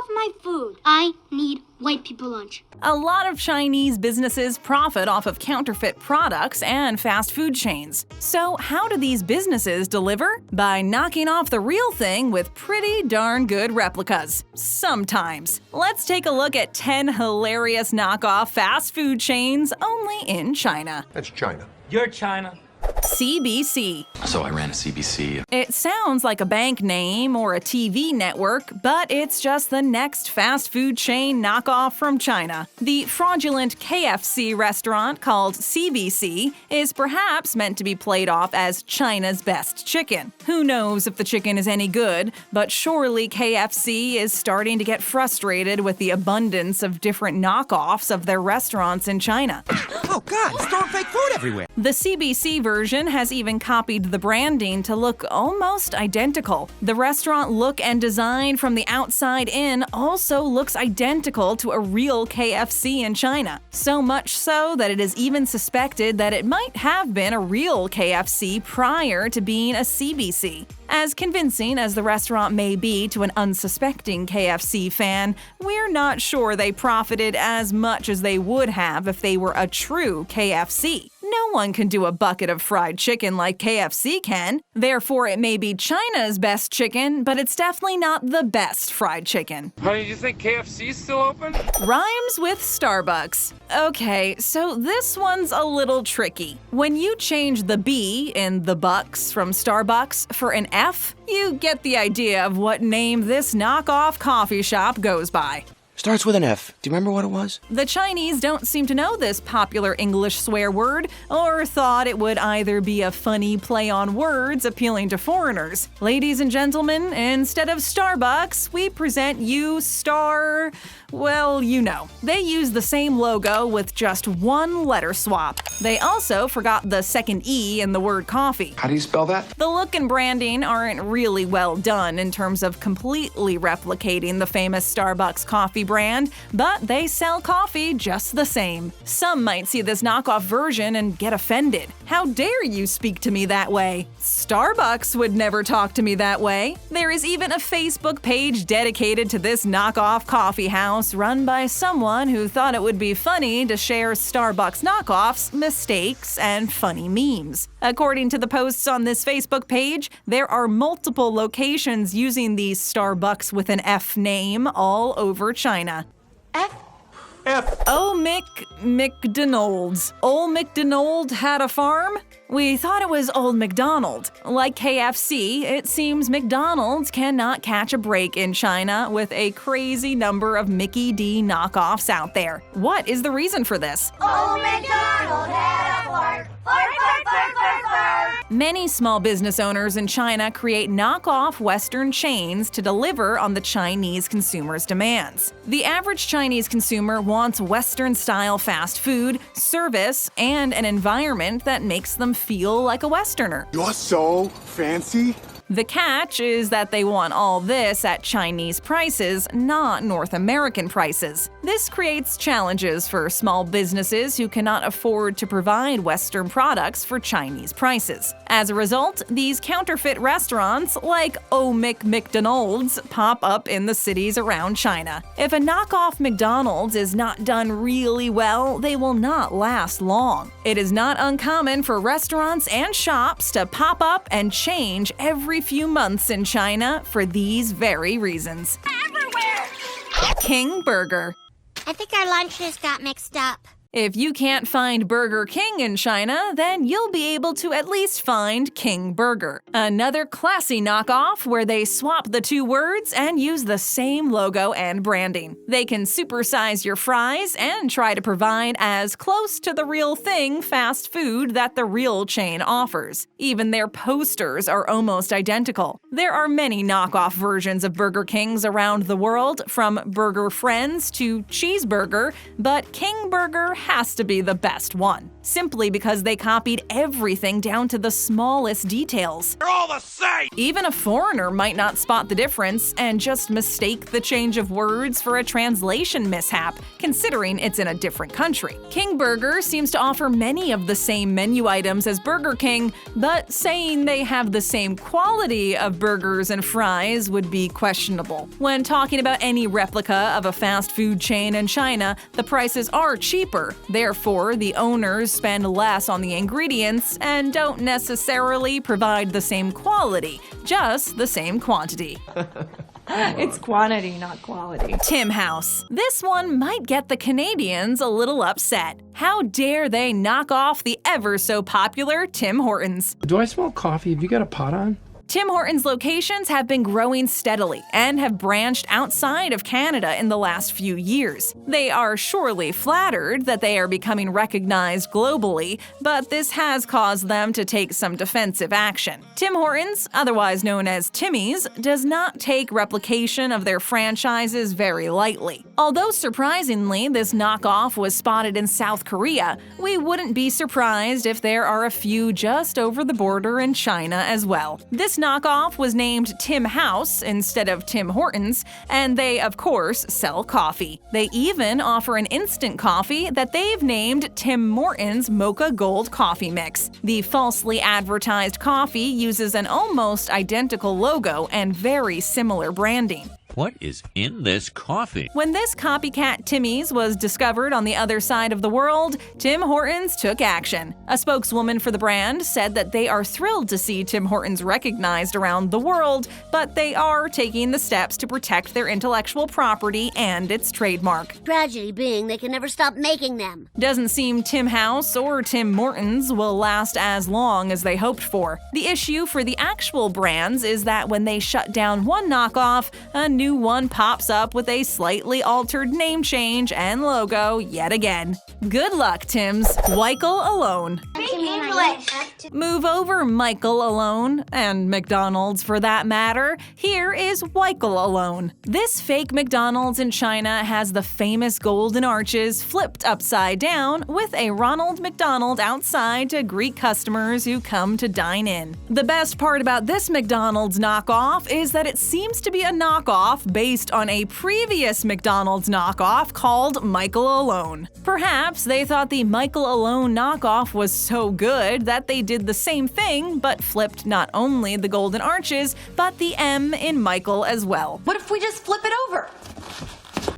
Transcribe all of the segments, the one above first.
off my food. I need white people lunch. A lot of Chinese businesses profit off of counterfeit products and fast food chains. So how do these businesses deliver? By knocking off the real thing with pretty darn good replicas. Sometimes. Let's take a look at 10 hilarious knockoff fast food chains only in China. That's China. You're China. CBC. So I ran a CBC. It sounds like a bank name or a TV network, but it's just the next fast food chain knockoff from China. The fraudulent KFC restaurant called CBC is perhaps meant to be played off as China's best chicken. Who knows if the chicken is any good, but surely KFC is starting to get frustrated with the abundance of different knockoffs of their restaurants in China. Oh God, it's throwing fake food everywhere. The CBC version has even copied the branding to look almost identical. The restaurant look and design from the outside in also looks identical to a real KFC in China. So much so that it is even suspected that it might have been a real KFC prior to being a CBC. As convincing as the restaurant may be to an unsuspecting KFC fan, we're not sure they profited as much as they would have if they were a true KFC. No one can do a bucket of fried chicken like KFC can. Therefore, it may be China's best chicken, but it's definitely not the best fried chicken. Honey, you think KFC's still open? Rhymes with Starbucks. Okay, so this one's a little tricky. When you change the B in the Bucks from Starbucks for an F, you get the idea of what name this knockoff coffee shop goes by. Starts with an F. Do you remember what it was? The Chinese don't seem to know this popular English swear word, or thought it would either be a funny play on words appealing to foreigners. Ladies and gentlemen, instead of Starbucks, we present you well, you know. They use the same logo with just one letter swap. They also forgot the second E in the word coffee. How do you spell that? The look and branding aren't really well done in terms of completely replicating the famous Starbucks coffee brand, but they sell coffee just the same. Some might see this knockoff version and get offended. How dare you speak to me that way? Starbucks would never talk to me that way. There is even a Facebook page dedicated to this knockoff coffee house run by someone who thought it would be funny to share Starbucks knockoffs, mistakes, and funny memes. According to the posts on this Facebook page, there are multiple locations using the Starbucks with an F name all over China. F. Mc McDnoald's. Old McDonald had a farm? We thought it was Old McDonald. Like KFC, it seems McDonald's cannot catch a break in China with a crazy number of Mickey D knockoffs out there. What is the reason for this? Old McDonald had a fart. Many small business owners in China create knockoff Western chains to deliver on the Chinese consumers' demands. The average Chinese consumer wants Western-style fast food, service, and an environment that makes them feel like a Westerner. You're so fancy. The catch is that they want all this at Chinese prices, not North American prices. This creates challenges for small businesses who cannot afford to provide Western products for Chinese prices. As a result, these counterfeit restaurants, like Mc McDnoald's, pop up in the cities around China. If a knockoff McDonald's is not done really well, they will not last long. It is not uncommon for restaurants and shops to pop up and change every few months in China for these very reasons. Everywhere! King Burger. I think our lunches got mixed up. If you can't find Burger King in China, then you'll be able to at least find King Burger. Another classy knockoff where they swap the two words and use the same logo and branding. They can supersize your fries and try to provide as close to the real thing fast food that the real chain offers. Even their posters are almost identical. There are many knockoff versions of Burger Kings around the world, from Burger Friends to Cheeseburger, but King Burger has to be the best one. simply because they copied everything down to the smallest details. They're all the same! Even a foreigner might not spot the difference and just mistake the change of words for a translation mishap, considering it's in a different country. King Burger seems to offer many of the same menu items as Burger King, but saying they have the same quality of burgers and fries would be questionable. When talking about any replica of a fast food chain in China, the prices are cheaper. Therefore, the owners spend less on the ingredients and don't necessarily provide the same quality, just the same quantity. It's quantity, not quality. Tim House. This one might get the Canadians a little upset. How dare they knock off the ever-so-popular Tim Hortons? Do I smell coffee? Have you got a pot on? Tim Hortons locations have been growing steadily and have branched outside of Canada in the last few years. They are surely flattered that they are becoming recognized globally, but this has caused them to take some defensive action. Tim Hortons, otherwise known as Timmy's, does not take replication of their franchises very lightly. Although surprisingly this knockoff was spotted in South Korea, we wouldn't be surprised if there are a few just over the border in China as well. This knockoff was named Tim House instead of Tim Hortons, and they, of course, sell coffee. They even offer an instant coffee that they've named Tim Hortons Mocha Gold Coffee Mix. The falsely advertised coffee uses an almost identical logo and very similar branding. What is in this coffee? When this copycat Timmy's was discovered on the other side of the world, Tim Hortons took action. A spokeswoman for the brand said that they are thrilled to see Tim Hortons recognized around the world, but they are taking the steps to protect their intellectual property and its trademark. Tragedy being they can never stop making them. Doesn't seem Tim House or Tim Hortons will last as long as they hoped for. The issue for the actual brands is that when they shut down one knockoff, a new one pops up with a slightly altered name change and logo yet again. Good luck, Tims. Wichael Alone. Move over, Michael Alone, and McDonald's for that matter. Here is Wichael Alone. This fake McDonald's in China has the famous golden arches flipped upside down with a Ronald McDonald outside to greet customers who come to dine in. The best part about this McDonald's knockoff is that it seems to be a knockoff based on a previous McDonald's knockoff called Michael Alone. Perhaps they thought the Michael Alone knockoff was so good that they did the same thing but flipped not only the golden arches, but the M in Michael as well. What if we just flip it over?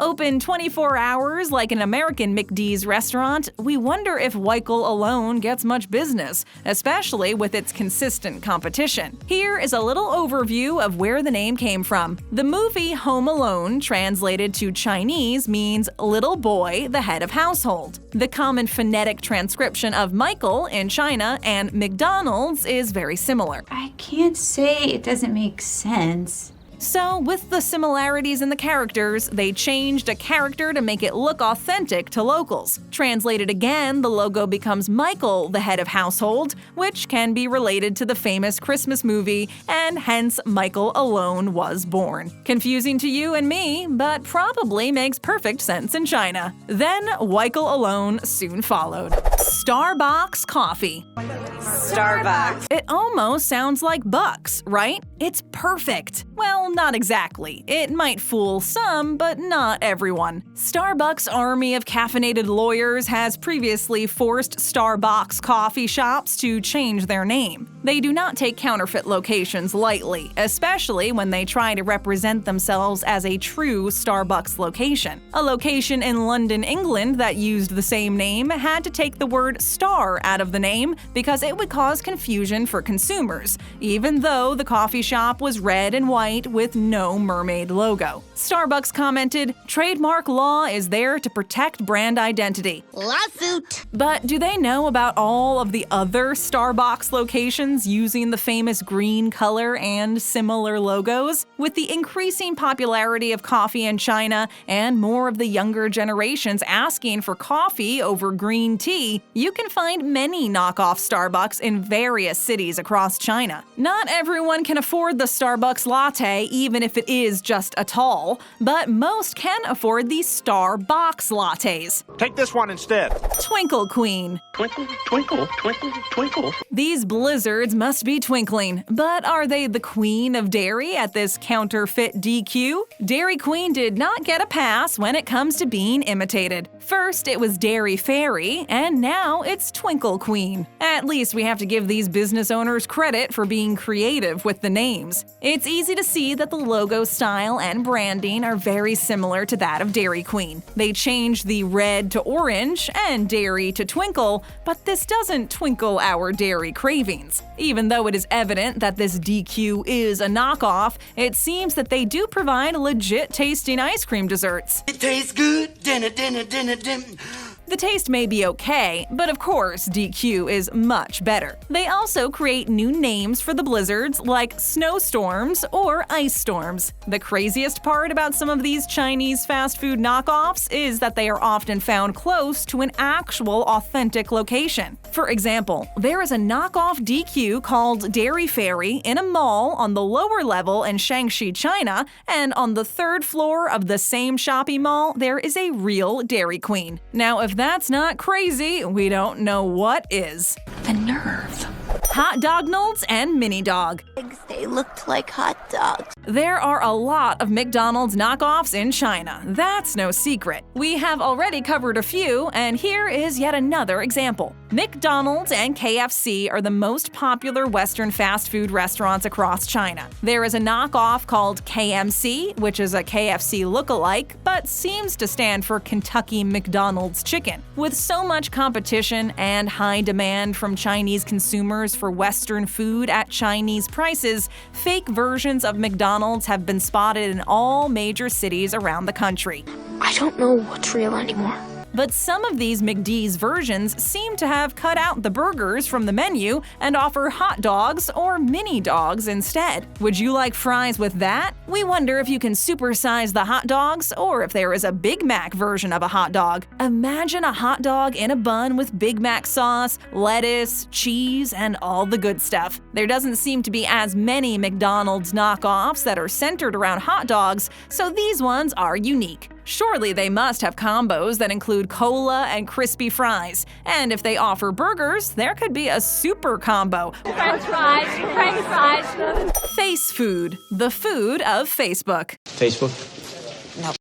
Open 24 hours like an American McD's restaurant, we wonder if Wichael Alone gets much business, especially with its consistent competition. Here is a little overview of where the name came from. The movie Home Alone, translated to Chinese, means little boy, the head of household. The common phonetic transcription of Michael in China and McDonald's is very similar. I can't say it doesn't make sense. So, with the similarities in the characters, they changed a character to make it look authentic to locals. Translated again, the logo becomes Michael, the head of household, which can be related to the famous Christmas movie, and hence Michael Alone was born. Confusing to you and me, but probably makes perfect sense in China. Then, Wichael Alone soon followed. StarBox Coffee. Starbucks. It almost sounds like Bucks, right? It's perfect. Well, not exactly. It might fool some, but not everyone. Starbucks' army of caffeinated lawyers has previously forced StarBox coffee shops to change their name. They do not take counterfeit locations lightly, especially when they try to represent themselves as a true Starbucks location. A location in London, England that used the same name had to take the word star out of the name because it would cause confusion for consumers, even though the coffee shop was red and white with no mermaid logo. Starbucks commented, "Trademark law is there to protect brand identity." Lawsuit. But do they know about all of the other Starbucks locations using the famous green color and similar logos? With the increasing popularity of coffee in China and more of the younger generations asking for coffee over green tea, you can find many knockoff Starbucks in various cities across China. Not everyone can afford the Starbucks latte, even if it is just a tall, but most can afford the StarBox lattes. Take this one instead. Twinkle Queen. Twinkle, twinkle, twinkle, twinkle. These blizzards must be twinkling, but are they the queen of dairy at this counterfeit DQ? Dairy Queen did not get a pass when it comes to being imitated. First, it was Dairy Fairy, and now it's Twinkle Queen. At least we have to give these business owners credit for being creative with the names. It's easy to see that the logo style and branding are very similar to that of Dairy Queen. They changed the red to orange and dairy to twinkle, but this doesn't twinkle our dairy cravings. Even though it is evident that this DQ is a knockoff, it seems that they do provide legit tasting ice cream desserts. It tastes good. Dinner, dinner, dinner, dinner. The taste may be okay, but of course DQ is much better. They also create new names for the blizzards like snowstorms or ice storms. The craziest part about some of these Chinese fast food knockoffs is that they are often found close to an actual authentic location. For example, there is a knockoff DQ called Dairy Fairy in a mall on the lower level in Shaanxi, China, and on the third floor of the same shopping mall there is a real Dairy Queen. Now, if that's not crazy, we don't know what is. The nerve. HotDognalds and Mini Dog. They looked like hot dogs. There are a lot of McDonald's knockoffs in China. That's no secret. We have already covered a few, and here is yet another example. McDonald's and KFC are the most popular Western fast food restaurants across China. There is a knockoff called KMC, which is a KFC look-alike, but seems to stand for Kentucky McDonald's Chicken. With so much competition and high demand from Chinese consumers for Western food at Chinese prices, fake versions of McDonald's have been spotted in all major cities around the country. I don't know what's real anymore. But some of these McD's versions seem to have cut out the burgers from the menu and offer hot dogs or mini dogs instead. Would you like fries with that? We wonder if you can supersize the hot dogs or if there is a Big Mac version of a hot dog. Imagine a hot dog in a bun with Big Mac sauce, lettuce, cheese, and all the good stuff. There doesn't seem to be as many McDonald's knockoffs that are centered around hot dogs, so these ones are unique. Surely they must have combos that include cola and crispy fries. And if they offer burgers, there could be a super combo. French fries, French fries. Face Food, the food of Facebook. Facebook?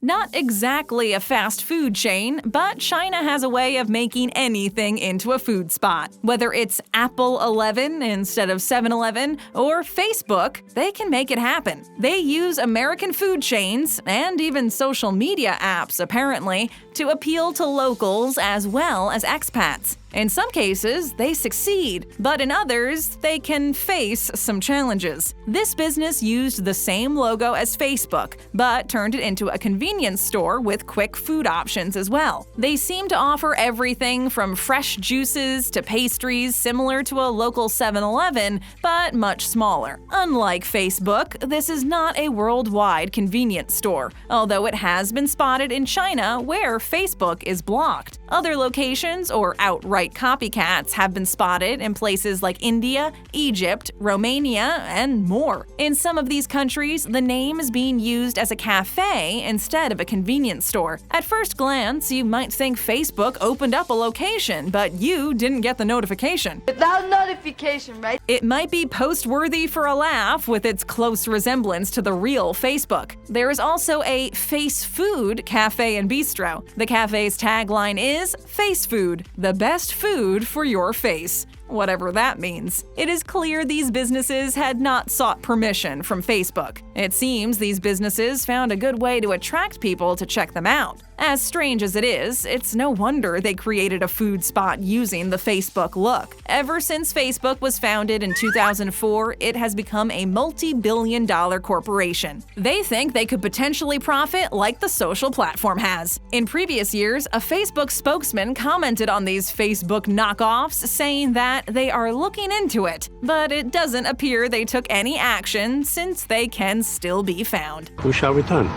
Not exactly a fast food chain, but China has a way of making anything into a food spot. Whether it's Apple 11 instead of 7-Eleven or Facebook, they can make it happen. They use American food chains and even social media apps, apparently, to appeal to locals as well as expats. In some cases, they succeed, but in others, they can face some challenges. This business used the same logo as Facebook, but turned it into a convenience store with quick food options as well. They seem to offer everything from fresh juices to pastries similar to a local 7-Eleven, but much smaller. Unlike Facebook, this is not a worldwide convenience store, although it has been spotted in China where Facebook is blocked. Other locations or outright copycats have been spotted in places like India, Egypt, Romania, and more. In some of these countries, the name is being used as a cafe instead of a convenience store. At first glance, you might think Facebook opened up a location, but you didn't get the notification. Without notification, right? It might be post-worthy for a laugh with its close resemblance to the real Facebook. There is also a Face Food cafe and bistro. The cafe's tagline is Face Food, the best food for your face. Whatever that means. It is clear these businesses had not sought permission from Facebook. It seems these businesses found a good way to attract people to check them out. As strange as it is, it's no wonder they created a food spot using the Facebook look. Ever since Facebook was founded in 2004, it has become a multi-billion-dollar corporation. They think they could potentially profit like the social platform has. In previous years, a Facebook spokesman commented on these Facebook knockoffs, saying that they are looking into it, but it doesn't appear they took any action since they can still be found. We shall return.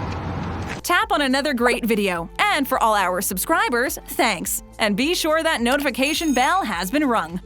Tap on another great video. And for all our subscribers, thanks. And be sure that notification bell has been rung.